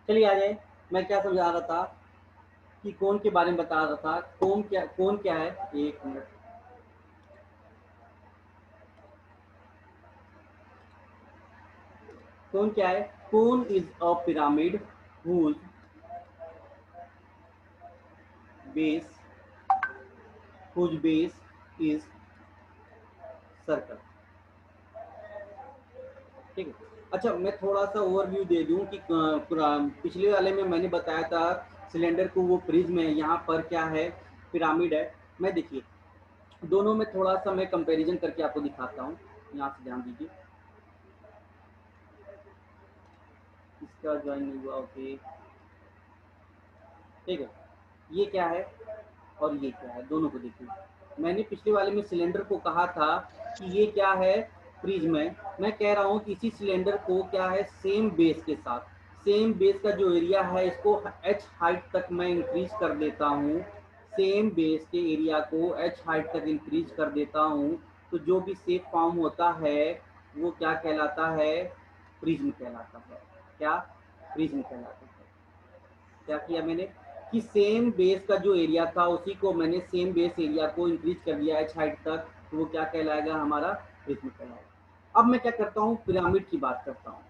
चलिए आ जाए। मैं क्या समझा रहा था कि कोण के बारे में बता रहा था। कोण क्या है, एक मिनट। कोण क्या है? कोण is a pyramid whose base whose base is circle. ठीक है। अच्छा, मैं थोड़ा सा ओवरव्यू दे दूं कि पिछले वाले में मैंने बताया था सिलेंडर को वो प्रिज्म है, यहाँ पर क्या है, पिरामिड है। मैं देखिए दोनों में थोड़ा सा मैं कंपैरिजन करके आपको दिखाता हूँ। यहाँ से ध्यान दीजिए, इसका ज्वाइन नहीं हुआ, ओके। ठीक है, ये क्या है और ये क्या है, दोनों को देखिए। मैंने पिछले वाले में सिलेंडर को कहा था कि ये क्या है, प्रिज्म है। मैं कह रहा हूँ कि इसी सिलेंडर को क्या है, सेम बेस के साथ, सेम बेस का जो एरिया है इसको h हाइट तक मैं इंक्रीज कर देता हूँ। सेम बेस के एरिया को h हाइट तक इंक्रीज कर देता हूँ, तो जो भी शेप फॉर्म होता है वो क्या कहलाता है, प्रिज्म कहलाता है। क्या? प्रिज्म कहलाता है। क्या किया मैंने कि सेम बेस का जो एरिया था उसी को मैंने सेम बेस एरिया को इंक्रीज कर दिया है हाइट तक, तो वो क्या कहलाएगा, हमारा प्रिज्म कहलाएगा। अब मैं क्या करता हूँ, पिरामिड की बात करता हूँ।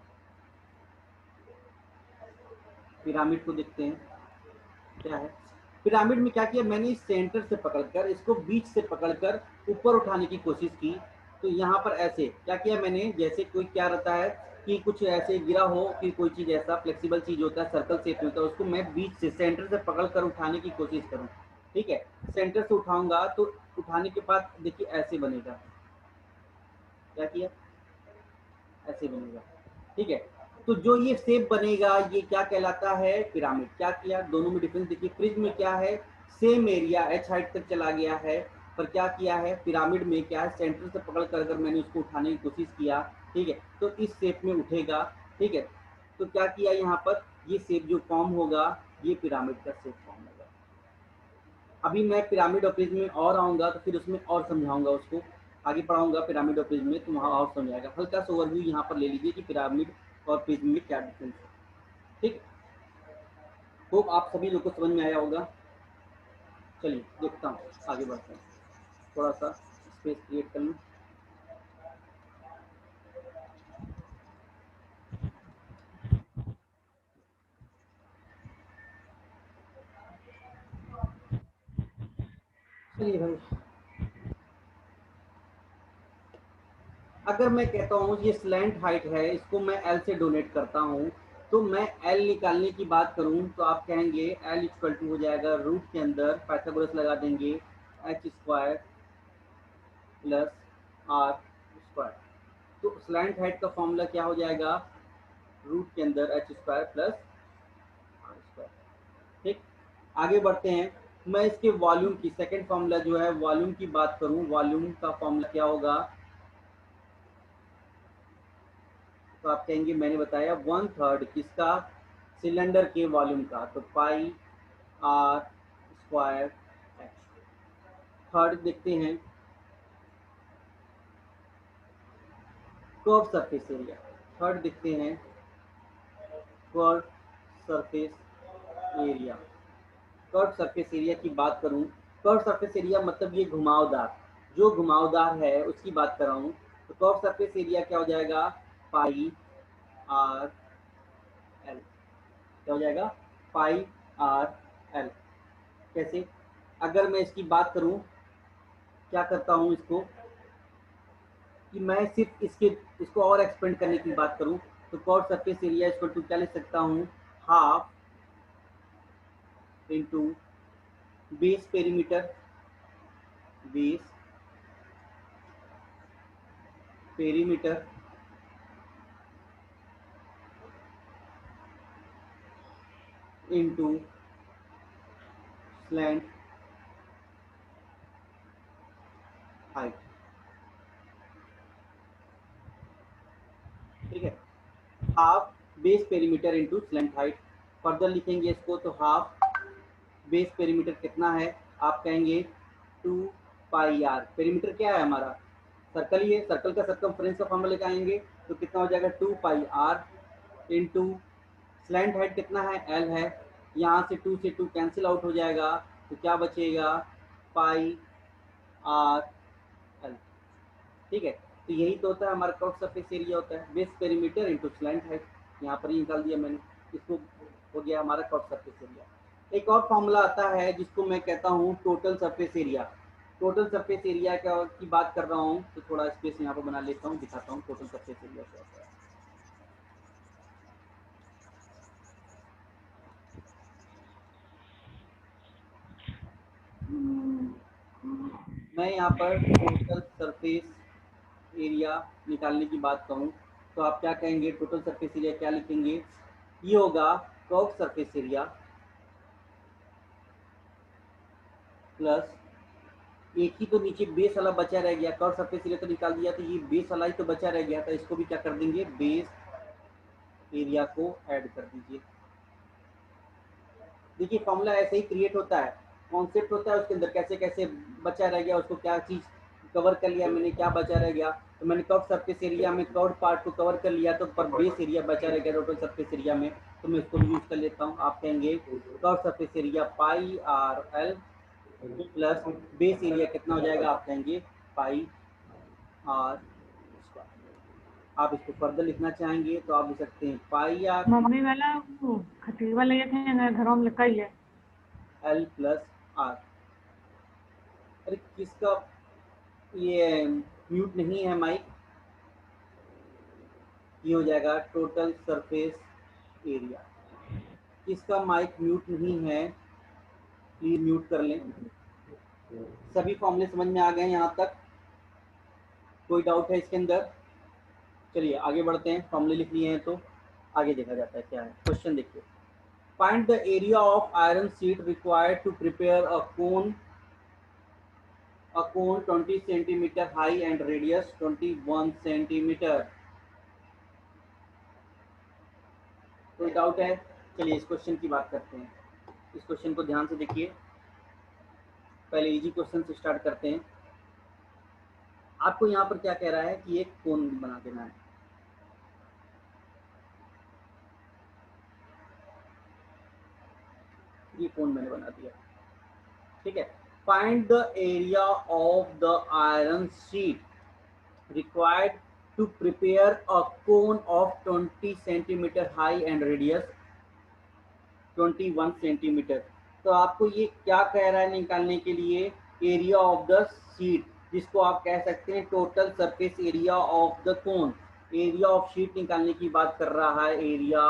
पिरामिड को देखते हैं क्या है। पिरामिड में क्या किया मैंने, इस सेंटर से पकड़कर, इसको बीच से पकड़कर ऊपर उठाने की कोशिश की। तो यहाँ पर ऐसे क्या किया मैंने, जैसे कोई क्या रहता है कि कुछ ऐसे गिरा हो कि कोई चीज़ ऐसा फ्लेक्सिबल चीज़ होता है, सर्कल शेप में होता है, उसको मैं बीच से सेंटर से पकड़ कर उठाने की कोशिश करूँ। ठीक है, सेंटर से उठाऊंगा तो उठाने के बाद देखिए ऐसे बनेगा। क्या किया, ऐसे बनेगा। ठीक है, तो जो ये शेप बनेगा ये क्या कहलाता है, पिरामिड। क्या किया, दोनों में डिफरेंस देखिए। प्रिज्म में क्या है, सेम एरिया h हाइट तक चला गया है, पर क्या किया है पिरामिड में, क्या है, सेंटर से पकड़ कर अगर मैंने उसको उठाने की कोशिश किया, ठीक है, तो इस शेप में उठेगा। ठीक है, तो क्या किया यहाँ पर, ये शेप जो फॉर्म होगा ये पिरामिड का शेप फॉर्म होगा। अभी मैं पिरामिड और प्रिज्म में और आऊँगा तो फिर उसमें और समझाऊंगा, उसको आगे पढ़ाऊंगा पिरामिड और प्रिज्म में, तो वहाँ और समझाएगा। हल्का सा ओवरव्यू यहाँ पर ले लीजिए कि पिरामिड और प्रिज्म में क्या डिफरेंस है। ठीक, होप आप सभी लोग को समझ में आया होगा। चलिए देखता हूँ, आगे बढ़ते हैं। थोड़ा सा स्पेस क्रिएट कर लूँ। चलिए भाई, अगर मैं कहता हूँ ये स्लैंट हाइट है, इसको मैं एल से डोनेट करता हूँ, तो मैं एल निकालने की बात करूँ तो आप कहेंगे एल इक्वल टू हो जाएगा रूट के अंदर पाइथागोरस लगा देंगे, H square plus R square. तो स्लैंट हाइट का फॉर्मूला क्या हो जाएगा, रूट के अंदर H square plus R square. ठीक, आगे बढ़ते हैं। मैं इसके वॉल्यूम की सेकंड फॉर्मूला जो है वॉल्यूम की बात करूं, वॉल्यूम का फॉर्मूला क्या होगा, तो आप कहेंगे मैंने बताया 1/3 किसका, सिलेंडर के वॉल्यूम का, तो पाई आर स्क्वायर एच। थर्ड देखते हैं, कर्व सरफेस एरिया। थर्ड देखते हैं curve surface area. Curve surface area की बात करूं, कर्व सरफेस एरिया मतलब ये घुमावदार, जो घुमावदार है उसकी बात कर रहा हूं। तो कर्व सरफेस एरिया क्या हो जाएगा, पाई आर एल। क्या हो जाएगा, पाई आर एल। कैसे, अगर मैं इसकी बात करूं, क्या करता हूं इसको कि मैं सिर्फ इसको और एक्सपेंड करने की बात करूं, तो कर्व सरफेस एरिया इसको टू क्या लिख सकता हूं, half into base perimeter, base perimeter into slant height. ठीक है, half base perimeter into slant height. Further लिखेंगे इसको तो हाफ बेस पेरीमीटर कितना है, आप कहेंगे 2 पाई आर। पेरीमीटर क्या है हमारा, सर्कल ही है, सर्कल का सर्कमफ्रेंस का फॉर्मूला लेकर आएंगे तो कितना हो जाएगा 2 पाई आर इंटू स्लैंट हाइट कितना है, एल है। यहाँ से 2 से 2 कैंसिल आउट हो जाएगा, तो क्या बचेगा, पाई आर एल। ठीक है, तो यही तो होता है हमारा कर्व सरफेस एरिया होता है, base perimeter into slant height. यहाँ पर ही निकाल दिया मैंने, इसको हो गया हमारा कर्व सरफेस एरिया। एक और फॉर्मूला आता है जिसको मैं कहता हूँ total surface area. Total surface area की बात कर रहा हूँ, तो थोड़ा स्पेस यहाँ पर बना लेता हूँ, दिखाता हूँ टोटल सरफेस एरिया क्या होता है। मैं यहाँ पर टोटल सरफेस एरिया निकालने की बात कहूँ तो आप क्या कहेंगे, टोटल सरफेस एरिया क्या लिखेंगे, ये होगा कर्व सरफेस एरिया प्लस एक ही तो नीचे बेस वाला बचा रह गया, कर्व सरफेस एरिया तो निकाल दिया, तो ये बेस वाला ही तो बचा रह गया था, इसको भी क्या कर देंगे, बेस एरिया को ऐड कर दीजिए। देखिए फॉर्मूला ऐसे ही क्रिएट होता है, कॉन्सेप्ट होता है उसके अंदर, कैसे कैसे बचा रह गया, उसको क्या चीज़ कवर कर लिया मैंने, क्या बचा रह गया, तो मैंने कर्व सरफेस एरिया में कर्व पार्ट को कवर कर लिया, तो पर बेस एरिया बचा रह गया टोटल सरफेस एरिया में, तो मैं इसको भी यूज कर लेता हूँ। आप कहेंगे curve surface area pi R L plus base area कितना हो जाएगा, आप कहेंगे पाई आर स्क्वायर। आप इसको फर्दर लिखना चाहेंगे तो आप लिख सकते हैं पाई आर मम्मी वाला वो खतीवा ले थे ना घरों में लिखा ही है एल प्लस आर। अरे किसका ये म्यूट नहीं है माइक, ये हो जाएगा टोटल सरफेस एरिया। किसका माइक म्यूट नहीं है प्लीज म्यूट कर लें। सभी फॉर्मूले समझ में आ गए यहाँ तक, कोई डाउट है इसके अंदर? चलिए आगे बढ़ते हैं, फॉर्मूले लिख लिए हैं तो आगे देखा जाता है क्या है। क्वेश्चन देखिए, find the area of iron sheet required to prepare a cone 20 centimetre high and radius 21 centimetre. कोई डाउट है? चलिए इस क्वेश्चन की बात करते हैं। इस क्वेश्चन को ध्यान से देखिए, पहले इजी क्वेश्चन से स्टार्ट करते हैं। आपको यहाँ पर क्या कह रहा है कि एक कोन बना देना है, ये कोन मैंने बना दिया, ठीक है। Find the area of the iron sheet required to prepare a cone of 20 centimetre high and radius 21 centimetre. तो आपको ये क्या कह रहा है निकालने के लिए, एरिया ऑफ द शीट, जिसको आप कह सकते हैं total surface area of the cone. Area of sheet निकालने की बात कर रहा है, एरिया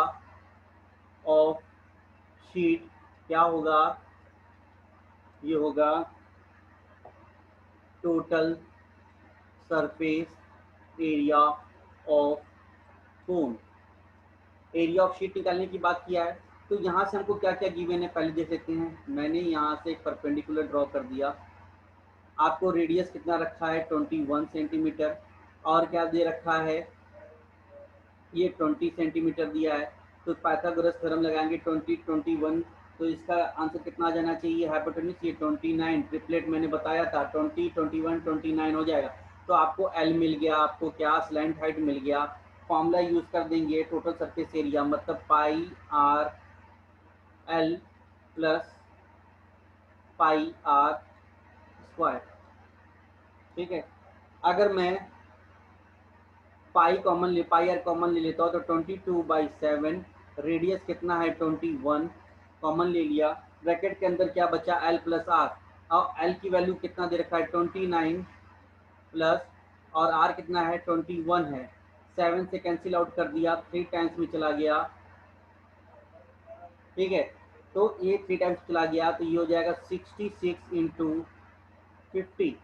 ऑफ शीट क्या होगा, ये होगा total surface area of cone. Area of sheet निकालने की बात किया है, तो यहाँ से हमको क्या क्या गिवन है पहले देख लेते हैं। मैंने यहाँ से एक परपेंडिकुलर ड्रॉ कर दिया, आपको रेडियस कितना रखा है 21 सेंटीमीटर, और क्या दे रखा है, ये 20 सेंटीमीटर दिया है। तो पाइथागोरस थ्योरम लगाएंगे 20 21, तो इसका आंसर कितना आ जाना चाहिए, हाइपोटेन्यूज ये 29, ट्रिपलेट मैंने बताया था 20 21 29 हो जाएगा। तो आपको एल मिल गया, आपको क्या स्लैंट हाइट मिल गया। फॉर्मूला यूज कर देंगे, टोटल सरफेस एरिया मतलब pi R L plus pi R square, ठीक है। अगर मैं पाई कॉमन ले, पाई आर कॉमन ले लेता हूँ तो 22/7, रेडियस कितना है 21, कॉमन ले लिया, ब्रैकेट के अंदर क्या बचा एल प्लस आर, और एल की वैल्यू कितना दे रखा है 29 प्लस, और आर कितना है 21 है, 7 से कैंसिल आउट कर दिया, 3 टाइम्स में चला गया, ठीक है। तो ये 3 टाइम्स चला गया, तो ये हो जाएगा 66 इंटू 50,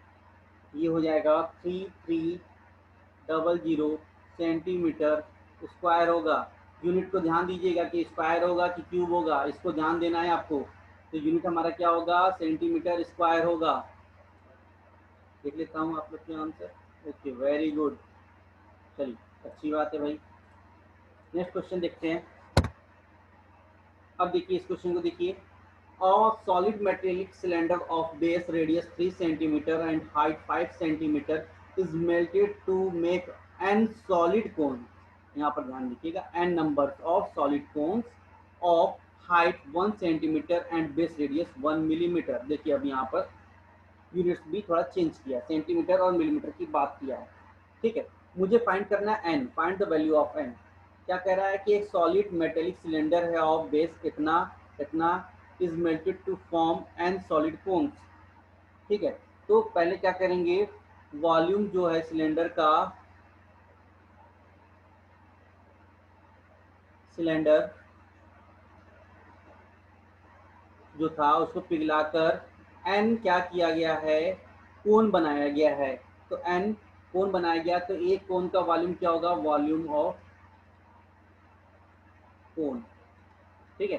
ये हो जाएगा 3300 सेंटीमीटर स्क्वायर होगा। यूनिट को ध्यान दीजिएगा कि स्क्वायर होगा कि क्यूब होगा, इसको ध्यान देना है आपको। तो यूनिट हमारा क्या होगा, सेंटीमीटर स्क्वायर होगा। देख लेता हूँ आप लोग के आंसर, ओके वेरी गुड, चलिए अच्छी बात है भाई। नेक्स्ट क्वेश्चन देखते हैं। अब देखिए इस क्वेश्चन को देखिए, a solid metallic cylinder of base radius 3 centimeter and height 5 centimeter is melted to make n solid cones। यहाँ पर ध्यान दीजिएगा, n numbers of solid cones of height 1 centimetre and base radius 1 millimetre. देखिए अब यहाँ पर यूनिट्स भी थोड़ा चेंज किया, सेंटीमीटर और मिलीमीटर की बात किया है। ठीक है, मुझे फाइंड करना है N, find the value of N. क्या कह रहा है कि एक सॉलिड मेटेलिक सिलेंडर है ऑफ बेस इतना इतना is melted to form N solid cones. ठीक है, तो पहले क्या करेंगे, वॉल्यूम जो है सिलेंडर का, सिलेंडर जो था उसको पिघलाकर एन क्या किया गया है, कोन बनाया गया है। तो एन कोन बनाया गया, तो एक कोन का वॉल्यूम क्या होगा, वॉल्यूम ऑफ कोन। ठीक है,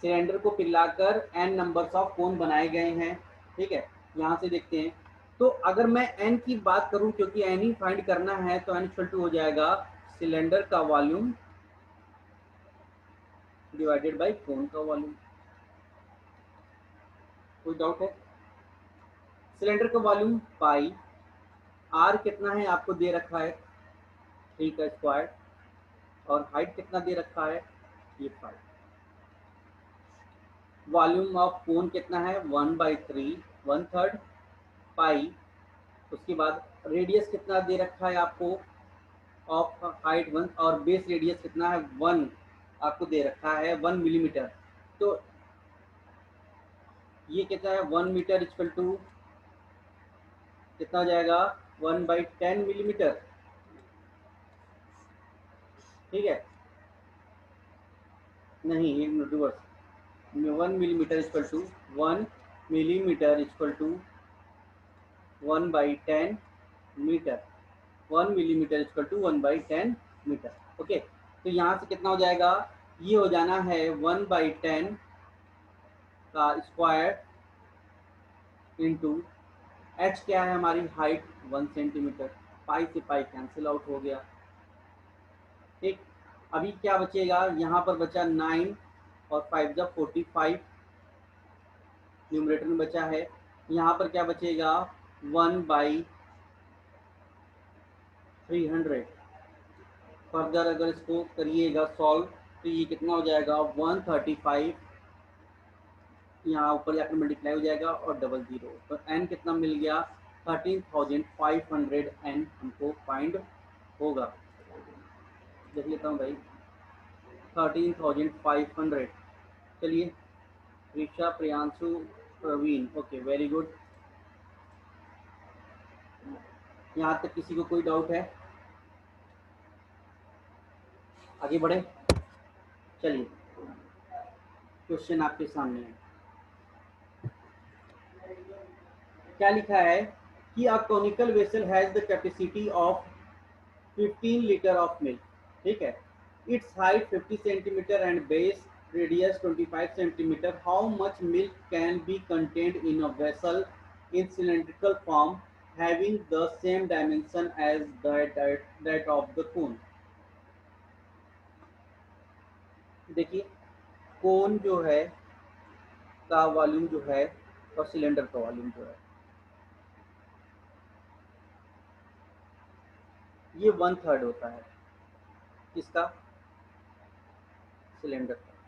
सिलेंडर को पिघलाकर एन नंबर्स ऑफ कोन बनाए गए हैं। ठीक है, यहाँ से देखते हैं। तो अगर मैं एन की बात करूं, क्योंकि एन ही फाइंड करना है, तो एन इक्वल टू हो जाएगा सिलेंडर का वॉल्यूम डिवाइडेड बाय कोन का वॉल्यूम। कोई डाउट है? सिलेंडर का वॉल्यूम पाई, आर कितना है आपको दे रखा है 3 का स्क्वायर, और हाइट कितना दे रखा है ये 5। वॉल्यूम ऑफ कोन कितना है 1/3, 1/3 पाई। उसके बाद रेडियस कितना दे रखा है आपको ऑफ हाइट 1, और बेस रेडियस कितना है 1 आपको दे रखा है 1 मिलीमीटर। तो ये कितना है 1 मीटर इक्वल टू कितना हो जाएगा 1/10 मिलीमीटर। ठीक है, नहीं ये reverse, 1 millimetre equal to 1 millimetre equal to 1/10 metre, 1 millimetre equal to 1/10 metre. Okay, तो यहाँ से कितना हो जाएगा, ये हो जाना है 1/10 का स्क्वायर इंटू एच क्या है हमारी हाइट 1 सेंटीमीटर, पाई से पाई कैंसिल आउट हो गया। ठीक, अभी क्या बचेगा, यहाँ पर बचा 9 और 5 जब 45 न्यूमरेटर में बचा है। यहाँ पर क्या बचेगा 1/300। फर्दर अगर इसको करिएगा सॉल्व, तो ये कितना हो जाएगा 135, यहाँ ऊपर जाकर मल्टीप्लाई हो जाएगा और डबल जीरो, तो एन कितना मिल गया 13,500 एन हमको फाइंड होगा। देख लेता हूँ भाई 13,500। चलिए, Risha, Priyanshu, Praveen, okay very good. यहाँ तक किसी को कोई डाउट है? आगे बढ़े, चलिए क्वेश्चन आपके सामने है। क्या लिखा है कि a conical vessel has the capacity of 15 litre of milk. ठीक है, it's height 50 centimetre and base radius 25 centimetre. How much milk can be contained in a vessel in cylindrical form having the same dimension as that of the cone. देखिए, cone जो है का volume जो है और cylinder का volume जो है ये 1/3 होता है इसका,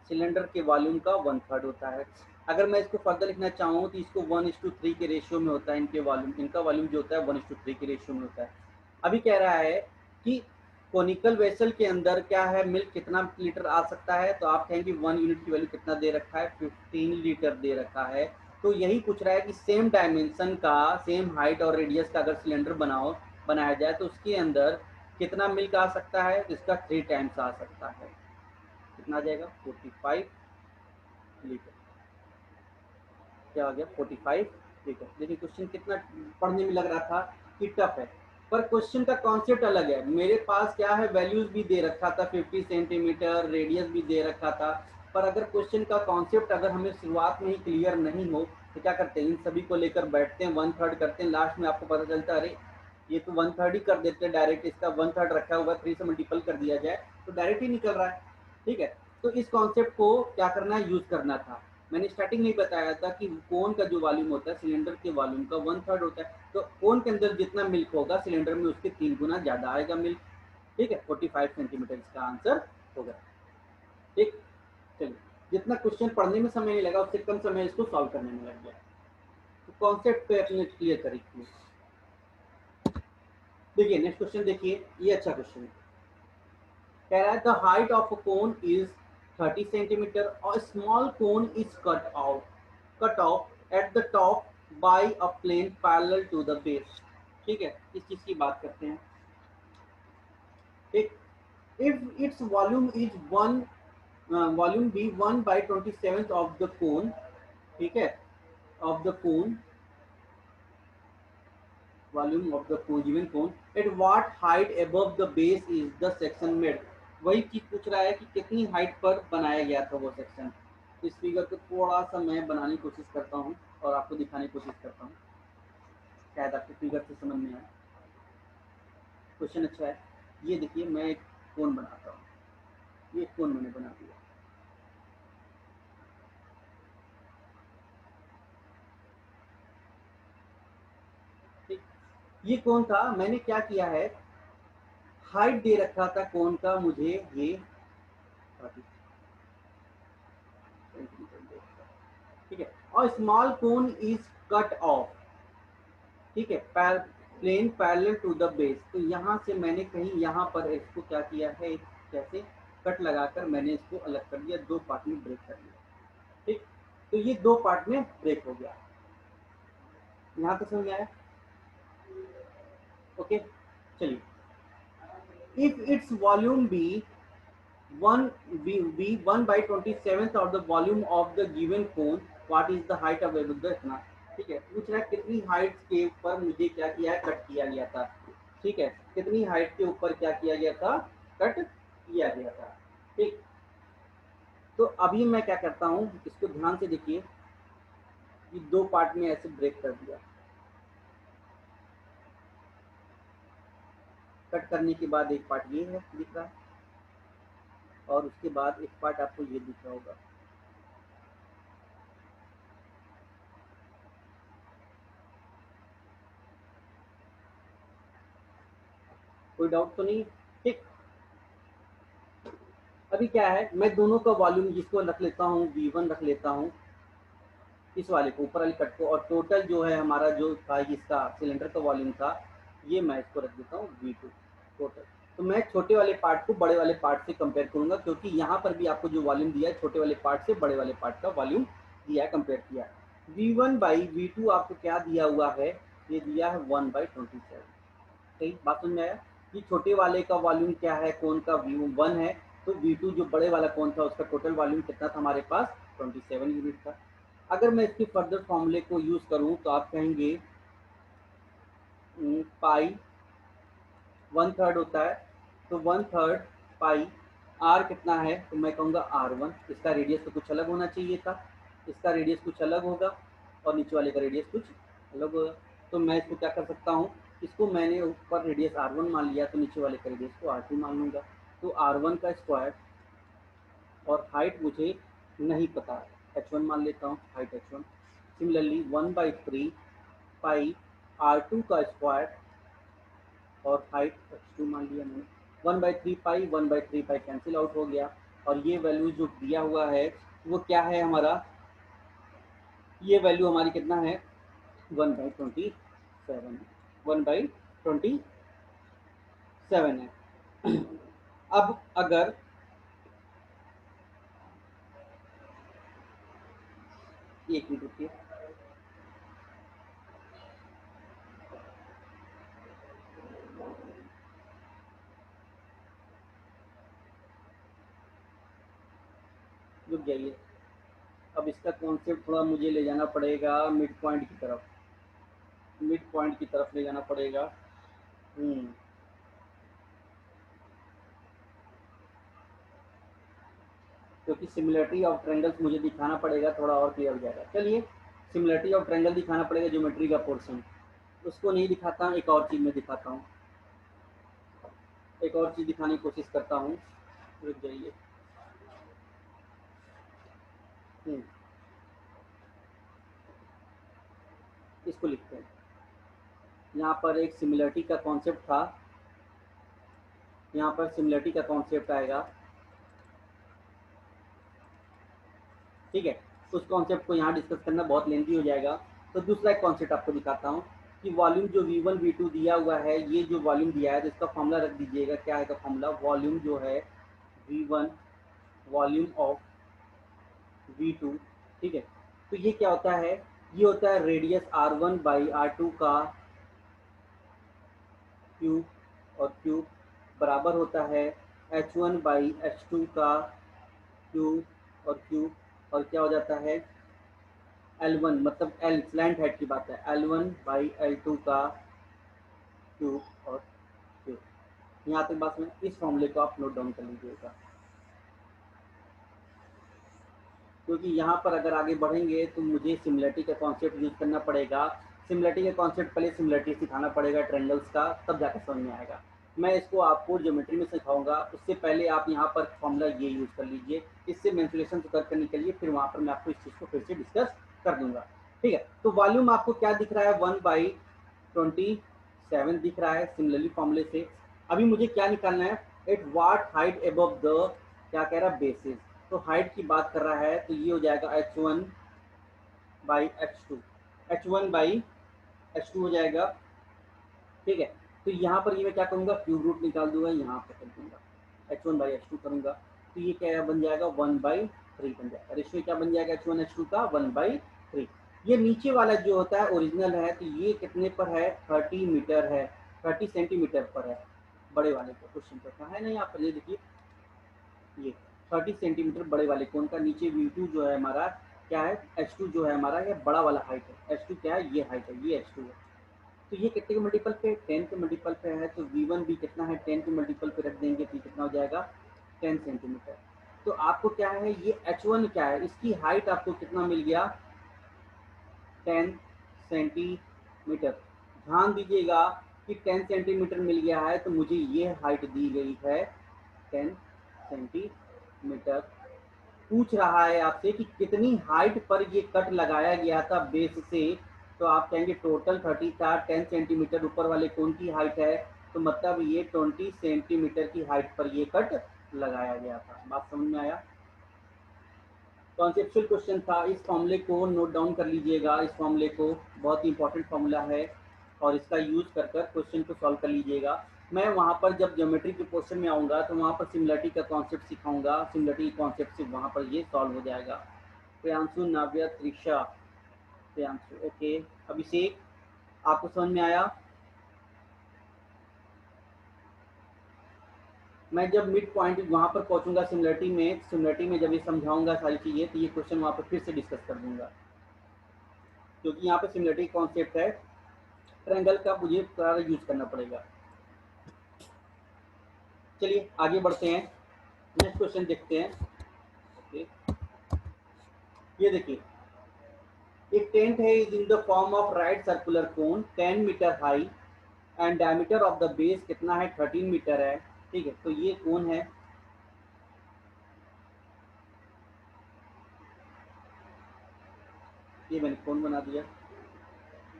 सिलेंडर के वॉल्यूम का 1/3 होता है। अगर मैं इसको फर्दर लिखना चाहूँ तो इसको 1:3 के रेशियो में होता है, इनके वॉल्यूम, इनका वॉल्यूम जो होता है 1:3 के रेशियो में होता है। अभी कह रहा है कि कोनिकल वेसल के अंदर क्या है, मिल्क कितना लीटर आ सकता है, तो आप कहेंगे 1 यूनिट की वैल्यू कितना दे रखा है 15 लीटर दे रखा है। तो यही पूछ रहा है कि सेम डायमेंशन का, सेम हाइट और रेडियस का अगर सिलेंडर बनाया जाए तो उसके अंदर कितना मिल्क आ सकता है, तो इसका 3 टाइम्स आ सकता है। कितना आ जाएगा 45 लीटर। क्या आ गया 45 लीटर। देखिए क्वेश्चन कितना पढ़ने में लग रहा था कि टफ है, पर क्वेश्चन का कॉन्सेप्ट अलग है। मेरे पास क्या है, वैल्यूज भी दे रखा था 50 सेंटीमीटर, रेडियस भी दे रखा था, पर अगर क्वेश्चन का कॉन्सेप्ट अगर हमें शुरुआत में ही क्लियर नहीं हो तो क्या करते हैं, इन सभी को लेकर बैठते हैं, 1/3 करते हैं, लास्ट में आपको पता चलता है अरे ये तो 1/3 ही कर देते हैं डायरेक्ट, इसका 1/3 रखा हुआ 3 से मल्टीपल कर दिया जाए तो डायरेक्ट ही निकल रहा है। ठीक है, तो इस कॉन्सेप्ट को क्या करना है, यूज करना था। मैंने स्टार्टिंग में बताया था कि कोन का जो वॉल्यूम होता है सिलेंडर के वॉल्यूम का 1/3 होता है, तो कोन के अंदर जितना मिल्क होगा सिलेंडर में उसके 3 गुना ज्यादा आएगा मिल्क। ठीक है, 45 सेंटीमीटर इसका आंसर होगा। ठीक, चलिए, जितना क्वेश्चन पढ़ने में समय नहीं लगा उससे कम समय इसको सॉल्व करने में लग गया। तो कॉन्सेप्ट पे अपने क्लियर करिए। देखिए नेक्स्ट क्वेश्चन देखिए, ये अच्छा क्वेश्चन है। कह रहा है the height of a cone is 30 centimetre और small cone is cut off at the top by a plane parallel to the base. ठीक है, इस चीज की बात करते हैं। ठीक, if its volume is volume be 1/27 of the cone, ठीक है, of the cone, volume of the cone given cone, at what height above the base is the section made। वही चीज पूछ रहा है कि कितनी हाइट पर बनाया गया था वो सेक्शन। इस फिगर को थोड़ा सा मैं बनाने की कोशिश करता हूँ और आपको दिखाने की कोशिश करता हूँ, शायद आपको फिगर से समझ में आए। क्वेश्चन अच्छा है। ये देखिए मैं एक कोन बनाता हूँ, ये कोन मैंने बना दिया। ठीक, ये कौन था, मैंने क्या किया है, हाइट दे रखा था कोन का मुझे ये 30 सेंटीमीटर, ठीक है, और small cone is cut off, ठीक है, plane parallel to the base. तो यहाँ से मैंने कहीं यहाँ पर इसको क्या किया है, कैसे कट लगाकर मैंने इसको अलग कर दिया, दो पार्ट में ब्रेक कर दिया। ठीक, तो ये दो पार्ट में ब्रेक हो गया। यहाँ तक समझ में आया? ओके, चलिए, if it's volume be 1/27 of the volume of the given cone, what is the height of the इतना। ठीक है, पूछ रहा है कितनी हाइट के ऊपर मुझे क्या किया है, कट किया गया था। ठीक है, कितनी हाइट के ऊपर क्या किया गया था, कट किया गया था। ठीक, तो अभी मैं क्या करता हूँ, इसको ध्यान से देखिए, ये दो पार्ट में ऐसे ब्रेक कर दिया। कट करने के बाद एक पार्ट ये है दिख रहा है, और उसके बाद एक पार्ट आपको ये दिख रहा होगा। कोई डाउट तो नहीं? ठीक, अभी क्या है, मैं दोनों का वॉल्यूम जिसको रख लेता हूँ V1 रख लेता हूँ, इस वाले को, ऊपर वाले कट को, और टोटल जो है हमारा जो था इसका सिलेंडर का वॉल्यूम था, ये मैं इसको रख देता हूँ V2 टोटल। तो मैं छोटे वाले पार्ट को बड़े वाले पार्ट से कंपेयर करूंगा, क्योंकि यहाँ पर भी आपको जो वॉल्यूम दिया है छोटे वाले पार्ट से बड़े वाले पार्ट का वॉल्यूम दिया है, कंपेयर किया है। V1/V2 आपको क्या दिया हुआ है, ये दिया है 1/27। सही बात समझ में आया? कि छोटे वाले का वॉल्यूम क्या है, कौन का V1 है, तो V2 जो बड़े वाला कौन था उसका टोटल वॉल्यूम कितना था हमारे पास, 27 यूनिट था। अगर मैं इसके फर्दर फॉर्मूले को यूज करूं तो आप कहेंगे पाई 1/3 होता है, तो 1/3 पाई आर कितना है, तो मैं कहूँगा R1। इसका रेडियस तो कुछ अलग होना चाहिए था, इसका रेडियस कुछ अलग होगा और नीचे वाले का रेडियस कुछ अलग होगा। तो मैं इसको क्या कर सकता हूँ, इसको मैंने ऊपर रेडियस R1 मान लिया, तो नीचे वाले का रेडियस को R2 मान लूँगा। तो R1 का स्क्वायर, और हाइट मुझे नहीं पता, H1 मान लेता हूँ, हाइट H1। सिमिलरली 1/3 पाई R2 का स्क्वायर, और हाइट H2 मान लिया मैंने। 1/3 पाई 1/3 पाई कैंसिल आउट हो गया, और ये वैल्यू जो दिया हुआ है वो क्या है हमारा, ये वैल्यू हमारी कितना है, 1/27 है, 1/27 है। अब अगर एक मिनट रुकिए, रुक जाइए, अब इसका कॉन्सेप्ट थोड़ा मुझे ले जाना पड़ेगा मिड पॉइंट की तरफ, मिड पॉइंट की तरफ ले जाना पड़ेगा। क्योंकि सिमिलरिटी ऑफ ट्रायंगल्स मुझे दिखाना पड़ेगा, थोड़ा और क्लियर हो जाएगा। चलिए, सिमिलरिटी ऑफ ट्रायंगल दिखाना पड़ेगा, ज्योमेट्री का पोर्शन, उसको नहीं दिखाता, एक और चीज़ में दिखाता हूँ, एक और चीज़ दिखाने की कोशिश करता हूँ। रुक जाइए, इसको लिखते हैं। यहाँ पर एक सिमिलरिटी का कॉन्सेप्ट था, यहाँ पर सिमिलरिटी का कॉन्सेप्ट आएगा। ठीक है, उस कॉन्सेप्ट को यहाँ डिस्कस करना बहुत लेंथी हो जाएगा। तो दूसरा एक कॉन्सेप्ट आपको दिखाता हूँ कि वॉल्यूम जो V1 V2 दिया हुआ है, ये जो वॉल्यूम दिया है तो इसका फॉर्मूला रख दीजिएगा। क्या है का फॉर्मूला? वॉल्यूम जो है V1 वॉल्यूम ऑफ V2, ठीक है। तो ये क्या होता है? ये होता है रेडियस R1 बाई R2 का क्यूब, और क्यूब बराबर होता है H1 बाई H2 का क्यूब और क्यूब, और क्या हो जाता है L1, मतलब L स्लैंट हेड की बात है, L1 बाई L2 का क्यूब और क्यूब। यहाँ तक बात में इस फॉर्मूले को आप नोट डाउन कर लीजिएगा, क्योंकि यहाँ पर अगर आगे बढ़ेंगे तो मुझे सिमिलरिटी का कॉन्सेप्ट यूज करना पड़ेगा। सिमिलरिटी का कॉन्सेप्ट पहले सिमिलरिटी सिखाना पड़ेगा ट्रायंगल्स का, तब जाकर समझ में आएगा। मैं इसको आपको ज्योमेट्री में सिखाऊंगा, उससे पहले आप यहाँ पर फॉर्मूला ये यूज़ कर लीजिए। इससे मेंसुरेशन तो करने के लिए फिर वहाँ पर मैं आपको इस चीज़ को फिर से डिस्कस कर दूंगा, ठीक है। तो वॉल्यूम आपको क्या दिख रहा है? 1/27 दिख रहा है सिमिलरली फॉर्मूले से। अभी मुझे क्या निकालना है? At what height above the, क्या कह रहा है, बेसिस। तो हाइट की बात कर रहा है, तो ये हो जाएगा H1 by H2, H1 by H2 हो जाएगा, ठीक है। तो यहाँ पर ये मैं क्या करूँगा? क्यूब रूट निकाल दूंगा, यहाँ पर कर दूंगा H1 बाई H2 करूँगा, तो ये क्या बन जाएगा? 1/3 बन जाएगा। रेशियो क्या बन जाएगा H1 H2 का? 1/3। ये नीचे वाला जो होता है ओरिजिनल है, तो ये कितने पर है? 30 मीटर है, 30 सेंटीमीटर पर है। बड़े वाले का क्वेश्चन पर है ना, यहाँ पर ये देखिए, ये 30 सेंटीमीटर बड़े वाले कोण का। नीचे V2 जो है हमारा क्या है? H2 जो है हमारा, ये बड़ा वाला हाइट है। H2 क्या है? ये हाइट है, ये H2 है। तो ये कितने के मल्टीपल पे? 10 के मल्टीपल पे है, तो V1 भी कितना है? 10 के मल्टीपल पे रख देंगे तो कितना हो जाएगा? 10 सेंटीमीटर। तो आपको क्या है, ये H1 क्या है? इसकी हाइट आपको कितना मिल गया? 10 सेंटीमीटर। ध्यान दीजिएगा कि 10 सेंटीमीटर मिल गया है, तो मुझे ये हाइट दी गई है 10 सेंटीमीटर। पूछ रहा है आपसे कि कितनी हाइट पर ये कट लगाया गया था बेस से, तो आप कहेंगे टोटल 30 था, 10 सेंटीमीटर ऊपर वाले कोण की हाइट है, तो मतलब ये 20 सेंटीमीटर की हाइट पर ये कट लगाया गया था। बात समझ में आया? कॉन्सेप्चुअल क्वेश्चन था। इस फॉर्मूले को नोट डाउन कर लीजिएगा, इस फॉर्मूले को, बहुत ही इंपॉर्टेंट फॉर्मूला है, और इसका यूज कर क्वेश्चन को सॉल्व कर लीजिएगा। मैं वहाँ पर जब ज्योमेट्री के क्वेश्चन में आऊँगा तो वहाँ पर सिमिलरिटी का कॉन्सेप्ट सिखाऊंगा, सिमिलरिटी कॉन्सेप्ट से वहाँ पर ये सॉल्व हो जाएगा। प्रियांशु, नाव्या, त्रिशा, प्रियांशु, ओके। अभिषेक, आपको समझ में आया? मैं जब मिड पॉइंट वहाँ पर पहुँचूंगा सिमिलरिटी में जब ये समझाऊंगा सारी चीज़ें, तो ये क्वेश्चन वहाँ पर फिर से डिस्कस कर दूंगा, क्योंकि यहाँ पे सिमिलरिटी कॉन्सेप्ट है, ट्रायंगल का मुझे पूरा यूज करना पड़ेगा। चलिए आगे बढ़ते हैं, नेक्स्ट क्वेश्चन देखते हैं। ओके, ये देखिए, एक टेंट है is in the form of right circular cone 10 metre high and diameter of the base कितना है? 13 मीटर है, ठीक है। तो ये कोन है, ये मैंने कोन बना दिया,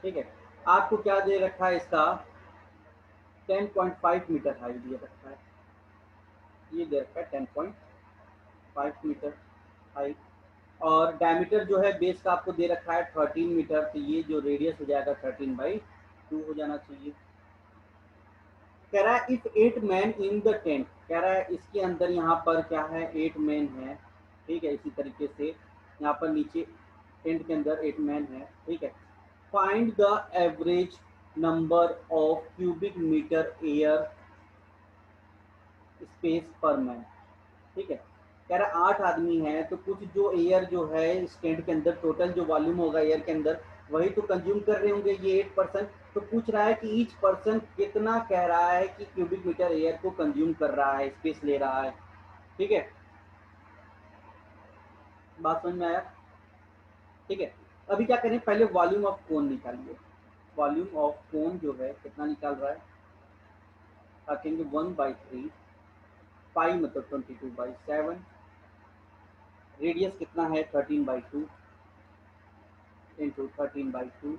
ठीक है। आपको क्या दे रखा है? इसका 10.5 मीटर हाई दे रखा है, ये दे रखा है 10.5 मीटर हाई, और डायमीटर जो है बेस का आपको दे रखा है 13 मीटर, तो ये जो रेडियस हो जाएगा 13/2 हो जाना चाहिए। कह रहा है if 8 man in the tent, कह रहा है इसके अंदर यहाँ पर क्या है? 8 मैन है, ठीक है। इसी तरीके से यहाँ पर नीचे टेंट के अंदर 8 मैन है, ठीक है। Find the average number of cubic metre air space per man, ठीक है। कह रहा 8 आदमी हैं, तो कुछ जो एयर जो है इस टेंट के अंदर, टोटल जो वॉल्यूम होगा एयर के अंदर, वही तो कंज्यूम कर रहे होंगे ये 8%। तो पूछ रहा है कि ईच पर्सन कितना, कह रहा है कि क्यूबिक मीटर एयर को कंज्यूम कर रहा है, स्पेस ले रहा है, ठीक है। बात समझ में आया? ठीक है। अभी क्या करें, पहले वॉल्यूम ऑफ कोन निकालिए। वॉल्यूम ऑफ कोन जो है कितना निकाल रहा है? रखेंगे 1/3, पाई मतलब 22/7, रेडियस कितना है? 13/2 इंटू 13/2,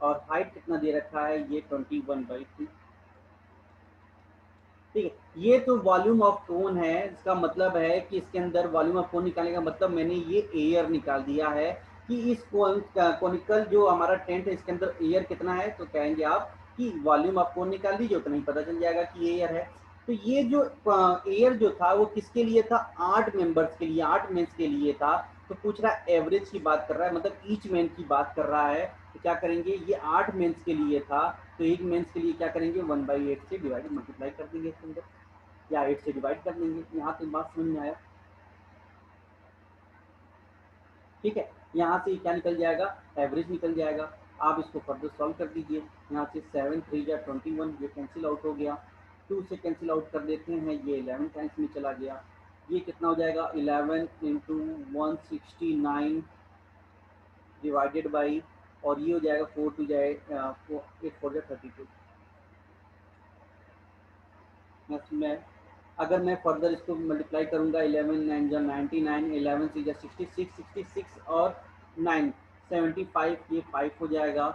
और हाइट कितना दे रखा है? ये 21/2, ठीक है। ये तो वॉल्यूम ऑफ कोन है, इसका मतलब है कि इसके अंदर वॉल्यूम ऑफ कोन निकालने का मतलब मैंने ये एयर निकाल दिया है कि इस कोनिकल जो हमारा टेंट है इसके अंदर एयर कितना है, तो कहेंगे आप कि वॉल्यूम ऑफ कोन निकाल दीजिए, उतना ही पता चल जाएगा कि एयर है। तो ये जो एयर जो था वो किसके लिए था, 8 मेंबर्स के लिए, 8 मेंस के लिए था। तो पूछ रहा है एवरेज की बात कर रहा है, मतलब ईच मैन की बात कर रहा है। तो क्या करेंगे, ये 8 मेंस के लिए था, तो एक मेंस के लिए क्या करेंगे, 1/8 से डिवाइड मल्टीप्लाई कर देंगे इसके अंदर, या 8 से डिवाइड कर देंगे। यहाँ तक बात समझ में आया? ठीक है। यहाँ से क्या निकल जाएगा, एवरेज निकल जाएगा। आप इसको फर्दर सॉल्व कर दीजिए। यहाँ से 7 3 या 21, ये कैंसिल आउट हो गया। 2 से कैंसिल आउट कर देते हैं, ये 11 टाइम्स में चला गया। ये कितना हो जाएगा, 11 इंटू 169 डिवाइडेड बाई, और ये हो जाएगा 4 टू जाए 8 4 32। मैं अगर मैं फर्दर इसको मल्टीप्लाई करूंगा, 11 9 जा 99, 11 से जा 66, 66 और 9 75, ये 5 हो जाएगा।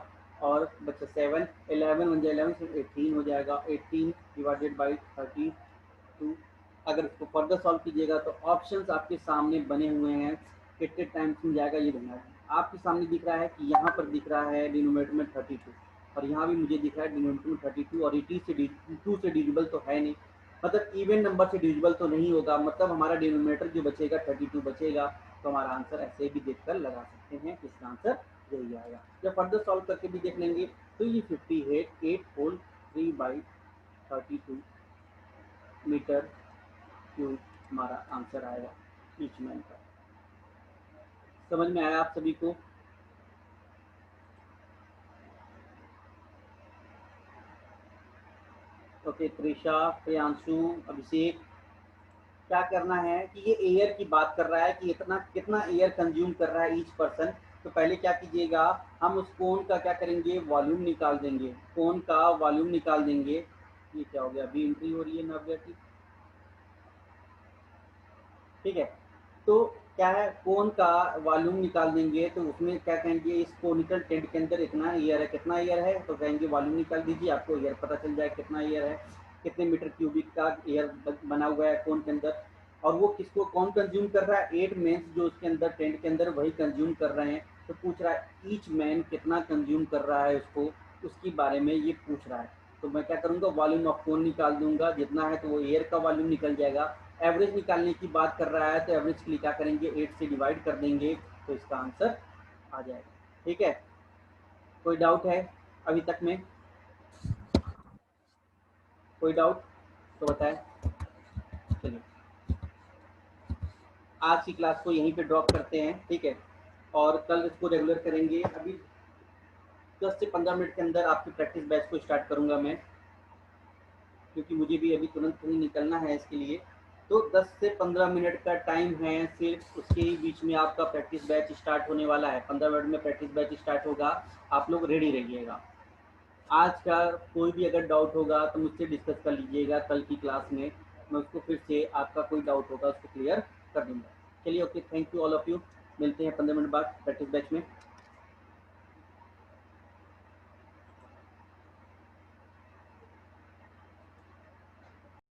और बच्चा 7, 11 1 जा 11 से 18 हो जाएगा, 18 डिवाइडेड बाई 32। अगर इसको फर्दर सॉल्व कीजिएगा तो ऑप्शंस आपके सामने बने हुए हैं, कितने टाइम्स में जाएगा ये देखना है। आपके सामने दिख रहा है कि यहाँ पर दिख रहा है डिनोमिनेटर में 32, और यहाँ भी मुझे दिख रहा है डिनोमिनेटर में 32, और ये 2 से डिविजिबल तो है नहीं, मतलब इवन नंबर से डिविजिबल तो नहीं होगा, मतलब हमारा डिनोमिनेटर जो बचेगा 32 बचेगा। तो हमारा आंसर ऐसे भी देखकर लगा सकते हैं, इसका आंसर यही आएगा। जब फर्दर सॉल्व करके भी देख लेंगे तो ये 58 होल 3/32 मीटर क्यूब हमारा आंसर आएगा ईच मैन का। समझ में आया आप सभी को? ओके, त्रिशा, प्रियांशु, अभिषेक, क्या करना है कि ये एयर की बात कर रहा है कि इतना कितना एयर कंज्यूम कर रहा है ईच पर्सन। तो पहले क्या कीजिएगा, हम उस कोन का क्या करेंगे, वॉल्यूम निकाल देंगे, कोन का वॉल्यूम निकाल देंगे। ये क्या हो गया, अभी एंट्री हो रही है नव्या की, ठीक है। तो क्या है, कोन का वॉल्यूम निकाल देंगे, तो उसमें क्या कहेंगे, इस कोनिकल टेंट के अंदर इतना एयर है, कितना एयर है, तो कहेंगे वॉल्यूम निकाल दीजिए, आपको एयर पता चल जाए कितना एयर है, कितने मीटर क्यूबिक का एयर बना हुआ है कोन के अंदर। और वो किसको कौन कंज्यूम कर रहा है, 8 मेंस जो उसके अंदर टेंट के अंदर वही कंज्यूम कर रहे हैं। तो पूछ रहा है ईच मैन कितना कंज्यूम कर रहा है उसको, उसके बारे में ये पूछ रहा है। तो मैं क्या करूँगा, वॉल्यूम ऑफ कोन निकाल दूंगा, जितना है तो वो एयर का वॉल्यूम निकल जाएगा। एवरेज निकालने की बात कर रहा है, तो एवरेज के लिए क्या करेंगे, 8 से डिवाइड कर देंगे, तो इसका आंसर आ जाएगा। ठीक है, कोई डाउट है अभी तक में? कोई डाउट तो बताएं। चलिए, आज की क्लास को यहीं पे ड्रॉप करते हैं, ठीक है, और कल इसको रेगुलर करेंगे। अभी 10 से 15 मिनट के अंदर आपकी प्रैक्टिस बैच को स्टार्ट करूंगा मैं, क्योंकि मुझे भी अभी तुरंत कहीं निकलना है इसके लिए। तो 10 से 15 मिनट का टाइम है सिर्फ, उसके ही बीच में आपका प्रैक्टिस बैच स्टार्ट होने वाला है। 15 मिनट में प्रैक्टिस बैच स्टार्ट होगा, आप लोग रेडी रहिएगा। आज का कोई भी अगर डाउट होगा तो मुझसे डिस्कस कर लीजिएगा, कल की क्लास में मैं उसको फिर से, आपका कोई डाउट होगा उसको क्लियर कर दूंगा। चलिए, okay, thank you all of you. मिलते हैं 15 मिनट बाद प्रैक्टिस बैच में।